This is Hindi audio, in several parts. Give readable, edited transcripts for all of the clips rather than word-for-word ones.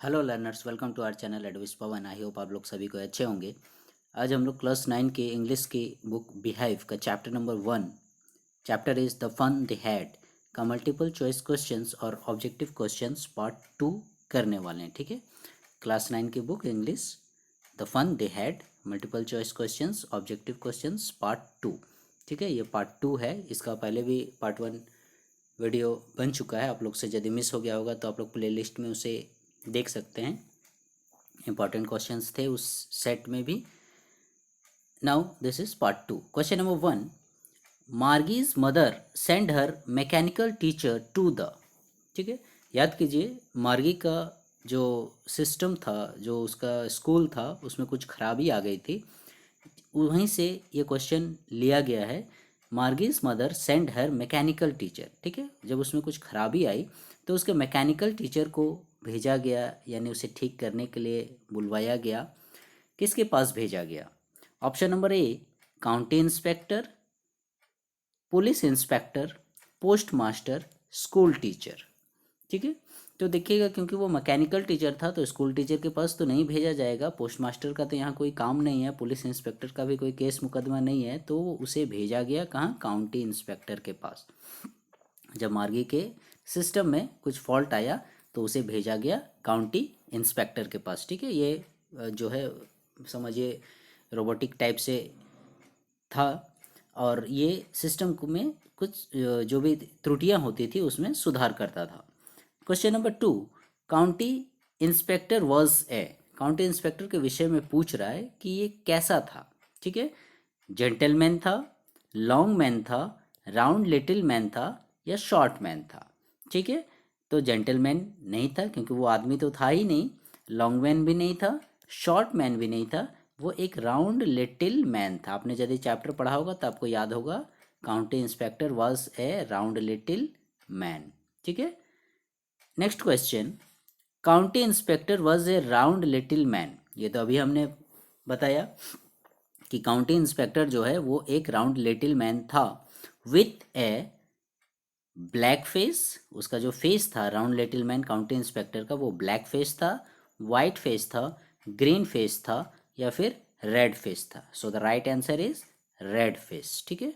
Hello learners, welcome to our channel एडविस Pawan. I hope आप लोग सभी को अच्छे होंगे। आज हम लोग क्लास 9 के इंग्लिश की बुक बिहाइव का chapter number 1, chapter is the fun they had का मल्टीपल चॉइस क्वेश्चंस और ऑब्जेक्टिव क्वेश्चंस पार्ट 2 करने वाले हैं। ठीक है, क्लास 9 की book English the fun they had multiple choice questions objective questions part 2। ठीक है, ये पार्ट 2 है। इसका पहले भी पार्ट 1 वीडियो बन चुका है। आप लोग से यदि मिस हो गया होगा तो आप लोग प्ले लिस्ट में उसे देख सकते हैं। इंपॉर्टेंट क्वेश्चंस थे उस सेट में भी। Now this is part 2। Question number 1, Margie's mother send her mechanical teacher to the. ठीक है, याद कीजिए, मार्गी का जो सिस्टम था, जो उसका स्कूल था, उसमें कुछ खराबी आ गई थी। वहीं से ये क्वेश्चन लिया गया है। Margie's mother send her mechanical teacher. ठीक है, जब उसमें कुछ खराबी आई तो उसके मैकेनिकल टीचर को भेजा गया, यानी उसे ठीक करने के लिए बुलवाया गया। किसके पास भेजा गया? Option number A, county inspector, police inspector, post master, school teacher. ठीक है, तो देखिएगा, क्योंकि वो मैकेनिकल टीचर था तो स्कूल टीचर के पास तो नहीं भेजा जाएगा। पोस्ट मास्टर का तो यहाँ कोई काम नहीं है, पुलिस इंस्पेक्टर का भी कोई केस मुकदमा नहीं है, तो उसे भेजा गया कहाँ? काउंटी इंस्पेक्टर के पास। जब मार्गी के सिस्टम में कुछ फॉल्ट आया तो उसे भेजा गया काउंटी इंस्पेक्टर के पास। ठीक है, ये जो है समझिए रोबोटिक टाइप से था, और ये सिस्टम में कुछ जो भी त्रुटियां होती थी उसमें सुधार करता था। Question number 2, county inspector was a. County inspector के विषय में पूछ रहा है कि ये कैसा था। ठीक है, जेंटलमैन था, लॉन्ग मैन था, राउंड लिटिल मैन था, या शॉर्ट मैन था। ठीक है, तो जेंटलमैन नहीं था क्योंकि वो आदमी तो था ही नहीं, लॉन्ग मैन भी नहीं था, शॉर्ट मैन भी नहीं था, वो एक राउंड लिटिल मैन था। आपने यदि चैप्टर पढ़ा होगा तो आपको याद होगा, county inspector was A round little man. ठीक है, next question, county inspector was A round little man. ये तो अभी हमने बताया कि काउंटी इंस्पेक्टर जो है वो एक राउंड लिटिल मैन था, विथ ए ब्लैक फेस। उसका जो फेस था round little man county inspector का, वो ब्लैक फेस था, वाइट फेस था, ग्रीन फेस था, या फिर रेड फेस था। So the right answer is red face. ठीक है,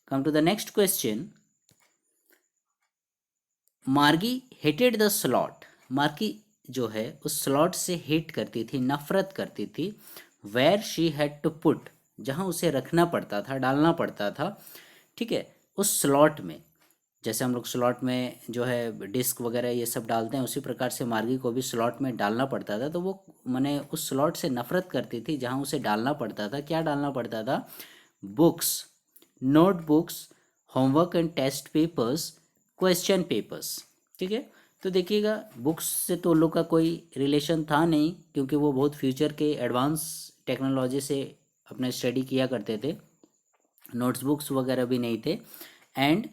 come to the next question, Margie hated the slot. Margie जो है उस स्लॉट से हेट करती थी, नफरत करती थी। Where she had to put, जहाँ उसे रखना पड़ता था, डालना पड़ता था। ठीक है, उस स्लॉट में, जैसे हम लोग स्लॉट में जो है डिस्क वगैरह ये सब डालते हैं, उसी प्रकार से मार्गी को भी स्लॉट में डालना पड़ता था। तो वो मैंने उस स्लॉट से नफरत करती थी जहाँ उसे डालना पड़ता था। क्या डालना पड़ता था? Books, notebooks, homework and test papers, question papers. ठीक है, तो देखिएगा, बुक्स से तो उन लोग का कोई रिलेशन था नहीं, क्योंकि वो बहुत फ्यूचर के एडवांस टेक्नोलॉजी से अपने स्टडी किया करते थे। नोट्सबुक्स वगैरह भी नहीं थे। एंड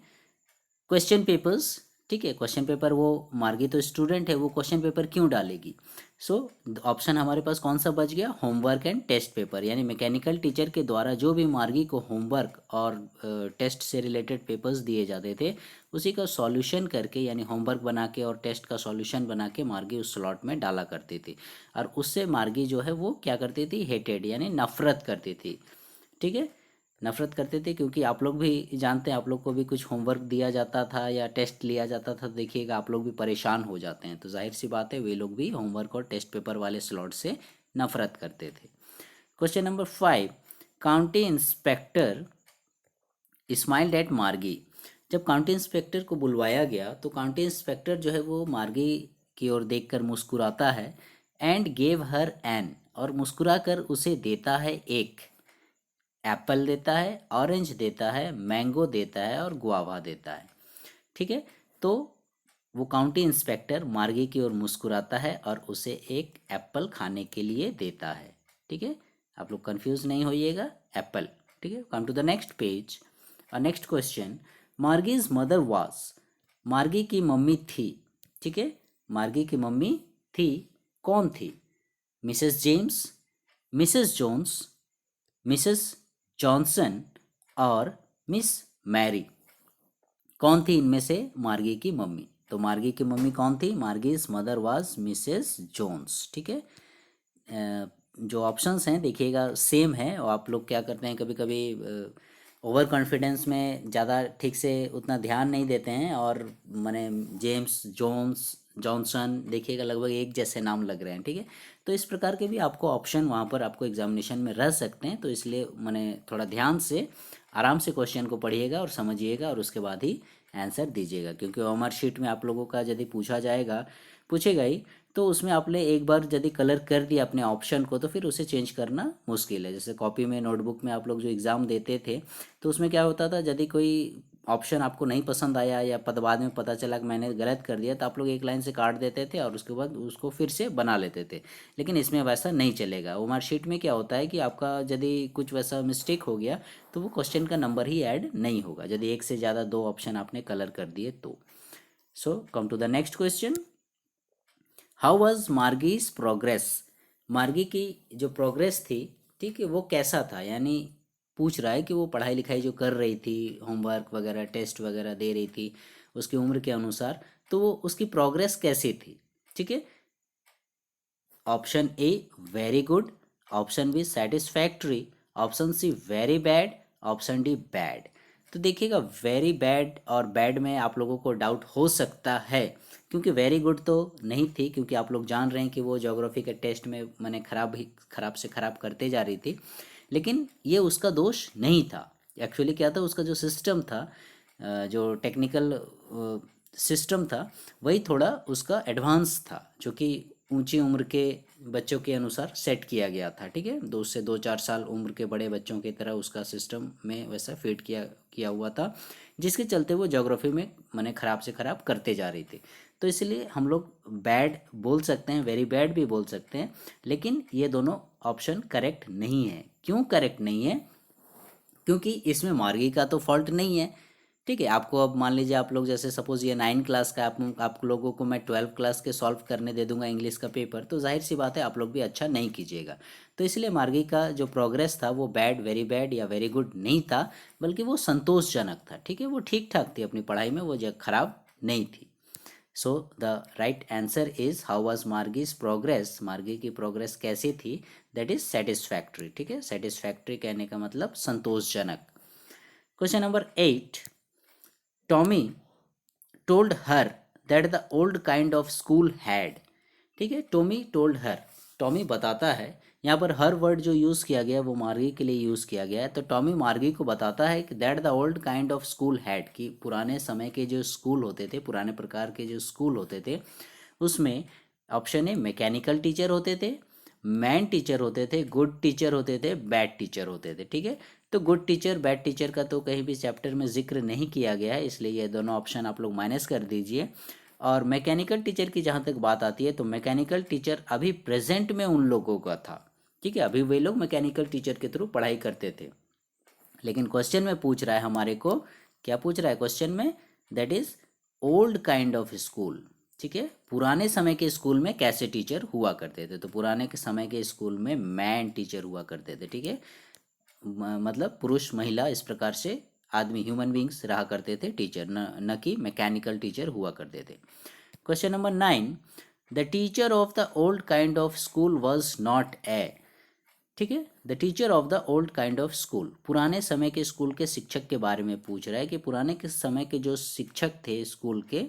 क्वेश्चन पेपर्स, ठीक है, क्वेश्चन पेपर, वो मार्गी तो स्टूडेंट है, वो क्वेश्चन पेपर क्यों डालेगी? सो ऑप्शन हमारे पास कौन सा बच गया? Homework and test paper. यानी मैकेनिकल टीचर के द्वारा जो भी मार्गी को होमवर्क और टेस्ट से रिलेटेड पेपर्स दिए जाते थे, उसी का सॉल्यूशन करके, यानी होमवर्क बना के और टेस्ट का सॉल्यूशन बना के मार्गी उस स्लॉट में डाला करती थी। और उससे मार्गी जो है वो क्या करती थी? हेटेड, यानी नफरत करती थी। ठीक है, नफरत करते थे, क्योंकि आप लोग भी जानते हैं, आप लोग को भी कुछ होमवर्क दिया जाता था या टेस्ट लिया जाता था, तो देखिएगा आप लोग भी परेशान हो जाते हैं। तो जाहिर सी बात है, वे लोग भी होमवर्क और टेस्ट पेपर वाले स्लॉट से नफरत करते थे। Question number 5, county inspector smiled at मार्गी। जब काउंटी इंस्पेक्टर को बुलवाया गया तो काउंटी इंस्पेक्टर जो है वो मार्गी की ओर देखकर मुस्कुराता है। एंड गेव हर एन, और मुस्कुराकर उसे देता है एक एप्पल देता है, ऑरेंज देता है, मैंगो देता है, और गुआवा देता है। ठीक है, तो वो काउंटी इंस्पेक्टर मार्गी की ओर मुस्कुराता है और उसे एक एप्पल खाने के लिए देता है। ठीक है, आप लोग कंफ्यूज नहीं होइएगा, एप्पल। ठीक है, come to the next page और next question, Margie's mother was. Margie की मम्मी थी। ठीक है, मार्गी की मम्मी थी, कौन थी? Mrs James, Mrs Jones, Mrs Johnson, और मिस मैरी। कौन थी इनमें से मार्गी की मम्मी? तो मार्गी की मम्मी कौन थी? मार्गीज मदर वाज मिसेस जोन्स। ठीक है, जो ऑप्शंस हैं देखिएगा सेम है, और आप लोग क्या करते हैं कभी कभी ओवर कॉन्फिडेंस में ज़्यादा ठीक से उतना ध्यान नहीं देते हैं, और माने जेम्स जोन्स जॉनसन देखिएगा लगभग एक जैसे नाम लग रहे हैं। ठीक है, तो इस प्रकार के भी आपको ऑप्शन वहाँ पर आपको एग्जामिनेशन में रह सकते हैं, तो इसलिए मैंने थोड़ा ध्यान से आराम से क्वेश्चन को पढ़िएगा और समझिएगा और उसके बाद ही आंसर दीजिएगा, क्योंकि ओमर शीट में आप लोगों का यदि पूछा जाएगा, पूछेगा ही, तो उसमें आपने एक बार यदि कलर कर दिया अपने ऑप्शन को तो फिर उसे चेंज करना मुश्किल है। जैसे कॉपी में नोटबुक में आप लोग जो एग्ज़ाम देते थे तो उसमें क्या होता था, यदि कोई ऑप्शन आपको नहीं पसंद आया या पद बाद में पता चला कि मैंने गलत कर दिया, तो आप लोग एक लाइन से काट देते थे और उसके बाद उसको फिर से बना लेते थे। लेकिन इसमें वैसा नहीं चलेगा। ओमर शीट में क्या होता है कि आपका यदि कुछ वैसा मिस्टेक हो गया तो वो क्वेश्चन का नंबर ही ऐड नहीं होगा, यदि एक से ज़्यादा दो ऑप्शन आपने कलर कर दिए तो। So come to the next question, how was Margie's progress? Margie की जो प्रोग्रेस थी, ठीक है, वो कैसा था, यानी पूछ रहा है कि वो पढ़ाई लिखाई जो कर रही थी, होमवर्क वगैरह टेस्ट वगैरह दे रही थी उसकी उम्र के अनुसार, तो वो उसकी प्रोग्रेस कैसी थी? ठीक है, option A very good, option B satisfactory, option C very bad, option D bad. तो देखिएगा वेरी बैड और बैड में आप लोगों को डाउट हो सकता है, क्योंकि वेरी गुड तो नहीं थी, क्योंकि आप लोग जान रहे हैं कि वो ज्योग्राफी के टेस्ट में मैंने खराब से खराब करते जा रही थी। लेकिन ये उसका दोष नहीं था। एक्चुअली क्या था, उसका जो सिस्टम था, जो टेक्निकल सिस्टम था, वही थोड़ा उसका एडवांस था, जो कि ऊंची उम्र के बच्चों के अनुसार सेट किया गया था। ठीक है, 2 से 4 साल उम्र के बड़े बच्चों की तरह उसका सिस्टम में वैसा फिट किया किया हुआ था, जिसके चलते वो ज्योग्राफी में मैंने ख़राब से ख़राब करते जा रही थी। तो इसलिए हम लोग बैड बोल सकते हैं, वेरी बैड भी बोल सकते हैं, लेकिन ये दोनों ऑप्शन करेक्ट नहीं है। क्यों करेक्ट नहीं है? क्योंकि इसमें मार्गी का तो फॉल्ट नहीं है। ठीक है, आपको अब मान लीजिए आप लोग जैसे सपोज ये 9 क्लास का आप लोगों को मैं 12 क्लास के सॉल्व करने दे दूंगा इंग्लिश का पेपर, तो जाहिर सी बात है आप लोग भी अच्छा नहीं कीजिएगा। तो इसलिए मार्गी का जो प्रोग्रेस था वो बैड, वेरी बैड या वेरी गुड नहीं था, बल्कि वो संतोषजनक था। ठीक है, वो ठीक ठाक थी अपनी पढ़ाई में, वो खराब नहीं थी। So the right answer is how was Margie's progress? Margie की प्रोग्रेस कैसी थी? That is satisfactory. ठीक है, सेटिस्फैक्ट्री कहने का मतलब संतोषजनक। Question number 8, Tommy told her that the old kind of school had. ठीक है, टॉमी टोल्ड हर, टॉमी बताता है, यहाँ पर हर वर्ड जो यूज़ किया गया है वो मार्गी के लिए यूज़ किया गया है। तो टॉमी मार्गी को बताता है कि that the old kind of school had, कि पुराने समय के जो स्कूल होते थे, पुराने प्रकार के जो स्कूल होते थे, उसमें ऑप्शन ए मैकेनिकल टीचर होते थे, मैन टीचर होते थे, गुड टीचर होते थे, बैड टीचर होते थे। ठीक है, तो गुड टीचर बैड टीचर का तो कहीं भी चैप्टर में जिक्र नहीं किया गया है, इसलिए ये दोनों ऑप्शन आप लोग माइनस कर दीजिए। और मैकेनिकल टीचर की जहाँ तक बात आती है, तो मैकेनिकल टीचर अभी प्रेजेंट में उन लोगों का था। ठीक है, अभी वे लोग मैकेनिकल टीचर के थ्रू पढ़ाई करते थे। लेकिन क्वेश्चन में पूछ रहा है हमारे को, क्या पूछ रहा है क्वेश्चन में? That is old kind of school. ठीक है, पुराने समय के स्कूल में कैसे टीचर हुआ करते थे? तो पुराने के समय के स्कूल में मैन टीचर हुआ करते थे। ठीक है, मतलब पुरुष महिला इस प्रकार से आदमी, ह्यूमन बींग्स रहा करते थे टीचर, न कि मैकेनिकल टीचर हुआ करते थे। Question number 9, the teacher of the old kind of school was not a. ठीक है, the teacher of the old kind of school, पुराने समय के स्कूल के शिक्षक के बारे में पूछ रहा है कि पुराने के समय के जो शिक्षक थे स्कूल के,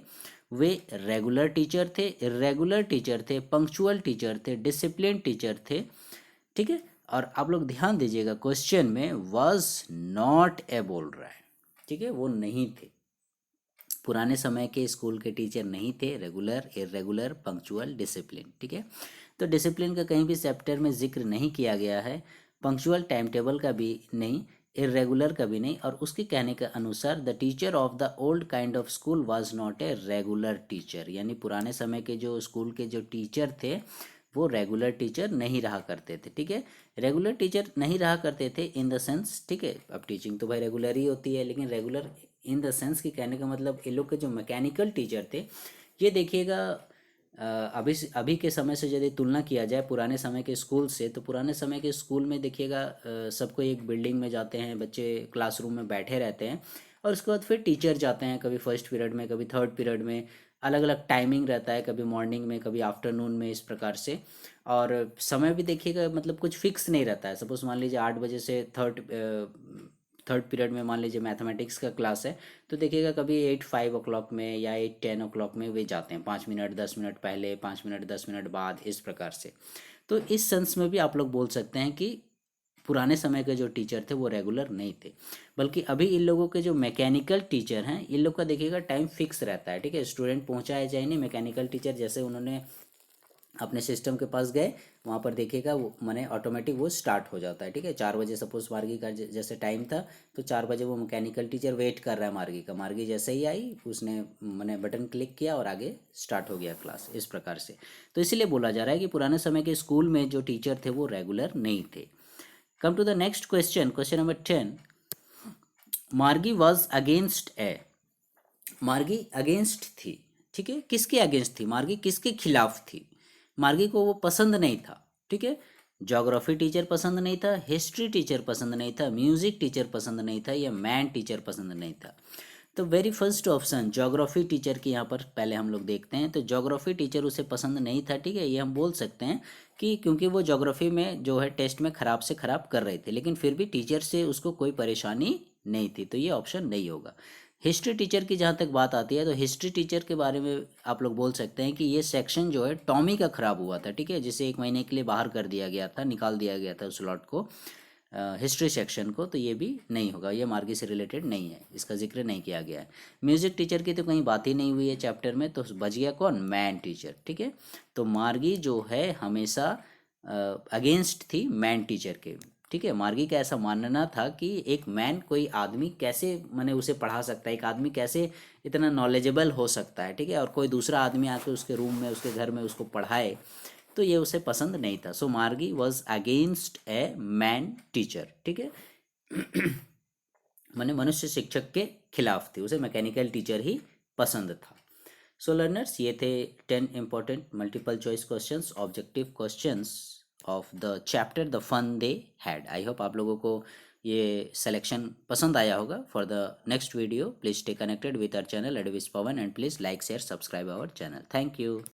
वे रेगुलर टीचर थे, इरेगुलर टीचर थे, पंक्चुअल टीचर थे, डिसिप्लिन टीचर थे। ठीक है, और आप लोग ध्यान दीजिएगा क्वेश्चन में वॉज नॉट ए बोल रहा है। ठीक है, वो नहीं थे, पुराने समय के स्कूल के टीचर नहीं थे, रेगुलर, इरेगुलर, पंक्चुअल, डिसिप्लिन। ठीक है, तो डिसिप्लिन का कहीं भी चैप्टर में जिक्र नहीं किया गया है, पंक्चुअल टाइम टेबल का भी नहीं, इरेगुलर का भी नहीं, और उसके कहने के अनुसार the teacher of the old kind of school was not a regular teacher, यानी पुराने समय के जो स्कूल के जो टीचर थे वो रेगुलर टीचर नहीं रहा करते थे। ठीक है, रेगुलर टीचर नहीं रहा करते थे इन द सेंस, ठीक है, अब टीचिंग तो भाई रेगुलर ही होती है, लेकिन रेगुलर इन द सेंस की कहने का मतलब ये लोग के जो मैकेनिकल टीचर थे, ये देखिएगा अभी के समय से यदि तुलना किया जाए पुराने समय के स्कूल से, तो पुराने समय के स्कूल में देखिएगा सबको एक बिल्डिंग में जाते हैं बच्चे, क्लासरूम में बैठे रहते हैं, और उसके बाद फिर टीचर जाते हैं, कभी फर्स्ट पीरियड में, कभी थर्ड पीरियड में, अलग अलग टाइमिंग रहता है, कभी मॉर्निंग में कभी आफ्टरनून में, इस प्रकार से। और समय भी देखिएगा मतलब कुछ फिक्स नहीं रहता है। सपोज मान लीजिए 8 बजे से थर्ड पीरियड में मान लीजिए मैथमेटिक्स का क्लास है, तो देखिएगा कभी 8 5 o'clock में या 8 10 o'clock में वे जाते हैं, 5 मिनट 10 मिनट पहले, 5 मिनट 10 मिनट बाद, इस प्रकार से। तो इस सेंस में भी आप लोग बोल सकते हैं कि पुराने समय के जो टीचर थे वो रेगुलर नहीं थे, बल्कि अभी इन लोगों के जो मैकेनिकल टीचर हैं, इन लोग का देखिएगा टाइम फिक्स रहता है। ठीक है, स्टूडेंट पहुंचा है चाहे नहीं, मैकेनिकल टीचर जैसे उन्होंने अपने सिस्टम के पास गए, वहाँ पर देखिएगा वो माने ऑटोमेटिक वो स्टार्ट हो जाता है। ठीक है, 4 बजे सपोज मार्गी का जैसे टाइम था, तो 4 बजे वो मैकेनिकल टीचर वेट कर रहा है मार्गी का, मार्गी जैसे ही आई उसने मैंने बटन क्लिक किया और आगे स्टार्ट हो गया क्लास, इस प्रकार से। तो इसीलिए बोला जा रहा है कि पुराने समय के स्कूल में जो टीचर थे वो रेगुलर नहीं थे। Come to the next question, question number 10। Margie was against ए, मार्गी अगेंस्ट थी। ठीक है, किसके अगेंस्ट थी, मार्गी किसके खिलाफ थी, मार्गी को वो पसंद नहीं था। ठीक है, ज्योग्राफी टीचर पसंद नहीं था, हिस्ट्री टीचर पसंद नहीं था, म्यूजिक टीचर पसंद नहीं था, या मैथ टीचर पसंद नहीं था। तो very first option geography teacher की यहाँ पर पहले हम लोग देखते हैं। तो ज्योग्राफी टीचर उसे पसंद नहीं था। ठीक है, ये हम बोल सकते हैं कि क्योंकि वो ज्योग्राफी में जो है टेस्ट में ख़राब से ख़राब कर रहे थे, लेकिन फिर भी टीचर से उसको कोई परेशानी नहीं थी, तो ये ऑप्शन नहीं होगा। हिस्ट्री टीचर की जहाँ तक बात आती है, तो हिस्ट्री टीचर के बारे में आप लोग बोल सकते हैं कि ये सेक्शन जो है टॉमी का ख़राब हुआ था। ठीक है, जिसे 1 महीने के लिए बाहर कर दिया गया था, निकाल दिया गया था उस स्लॉट को, हिस्ट्री सेक्शन को, तो ये भी नहीं होगा, ये मार्गी से रिलेटेड नहीं है, इसका जिक्र नहीं किया गया है। म्यूजिक टीचर की तो कहीं बात ही नहीं हुई है चैप्टर में, तो बच गया कौन, मैन टीचर। ठीक है, तो मार्गी जो है हमेशा अगेंस्ट थी मैन टीचर के। ठीक है, मार्गी का ऐसा मानना था कि एक मैन, कोई आदमी कैसे मैंने उसे पढ़ा सकता है, एक आदमी कैसे इतना नॉलेजेबल हो सकता है। ठीक है, और कोई दूसरा आदमी आके उसके रूम में उसके घर में उसको पढ़ाए, तो ये उसे पसंद नहीं था। सो मार्गी was against a man teacher. ठीक है, मैंने मनुष्य शिक्षक के खिलाफ थी, उसे मैकेनिकल टीचर ही पसंद था। सो लर्नर्स, ये थे 10 important multiple choice questions, objective questions of the chapter the fun they had. I hope आप लोगों को ये सिलेक्शन पसंद आया होगा। For the next video please stay connected with our channel एडविस Pawan, and please like share subscribe our channel. Thank you.